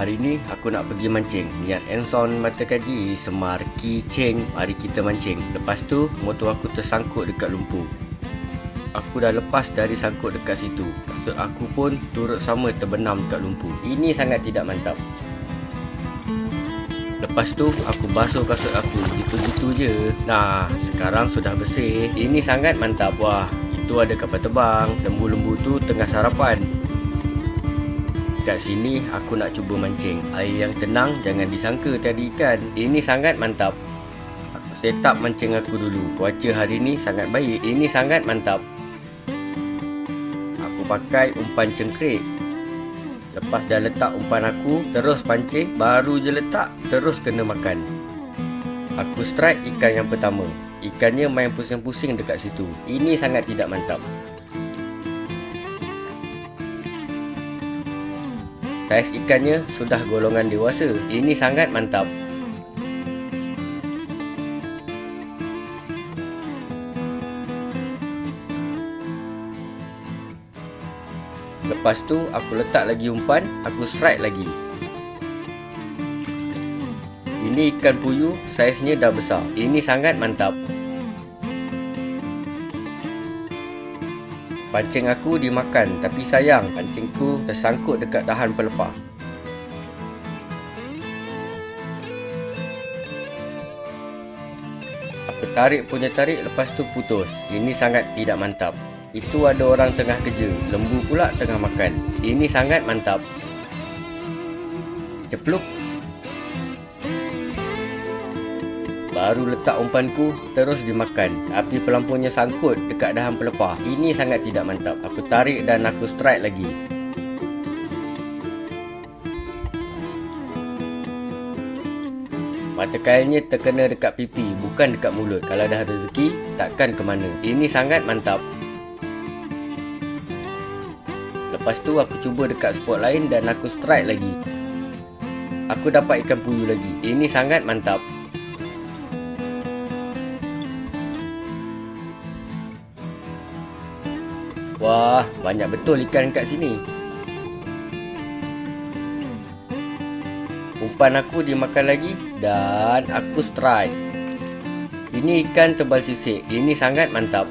Hari ni aku nak pergi mancing. Niat Anson mata kaji Semar Kicing. Mari kita mancing. Lepas tu motor aku tersangkut dekat lumpur. Aku dah lepas dari sangkut dekat situ. Kasut aku pun turut sama terbenam dekat lumpur. Ini sangat tidak mantap. Lepas tu aku basuh kasut aku. Gitu-gitu je. Nah, sekarang sudah bersih. Ini sangat mantap. Wah, itu ada kapal terbang. Lembu-lembu tu tengah sarapan. Kat sini aku nak cuba mancing. Air yang tenang, jangan disangka tiada ikan. Ini sangat mantap. Aku set up mancing aku dulu. Cuaca hari ni sangat baik. Ini sangat mantap. Aku pakai umpan cengkrik. Lepas dah letak umpan aku, terus pancing. Baru je letak, terus kena makan. Aku strike ikan yang pertama. Ikannya main pusing-pusing dekat situ. Ini sangat tidak mantap. Saiz ikannya sudah golongan dewasa. Ini sangat mantap. Lepas tu aku letak lagi umpan. Aku strike lagi. Ini ikan puyuh. Saiznya dah besar. Ini sangat mantap. Pancing aku dimakan, tapi sayang pancingku tersangkut dekat dahan pelepah. Aku tarik punya tarik, lepas tu putus. Ini sangat tidak mantap. Itu ada orang tengah kerja, lembu pula tengah makan. Ini sangat mantap. Cepluk. Baru letak umpanku, terus dimakan. Api pelampunya sangkut dekat dahan pelepah. Ini sangat tidak mantap. Aku tarik dan aku strike lagi. Mata kailnya terkena dekat pipi, bukan dekat mulut. Kalau dah rezeki, takkan ke mana. Ini sangat mantap. Lepas tu aku cuba dekat spot lain dan aku strike lagi. Aku dapat ikan puyuh lagi. Ini sangat mantap. Wah, banyak betul ikan kat sini. Umpan aku dimakan lagi dan aku strike. Ini ikan tebal sisik. Ini sangat mantap.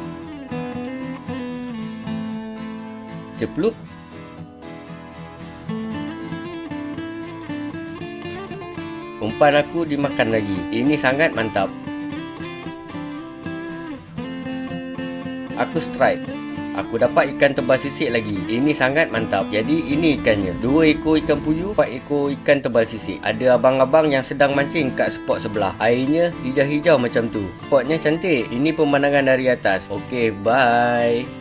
Cepluk. Umpan aku dimakan lagi. Ini sangat mantap. Aku strike. Aku dapat ikan tebal sisik lagi. Ini sangat mantap. Jadi ini ikannya. 2 ekor ikan puyuh, 4 ekor ikan tebal sisik. Ada abang-abang yang sedang mancing kat spot sebelah. Airnya hijau-hijau macam tu. Spotnya cantik. Ini pemandangan dari atas. Okey, bye.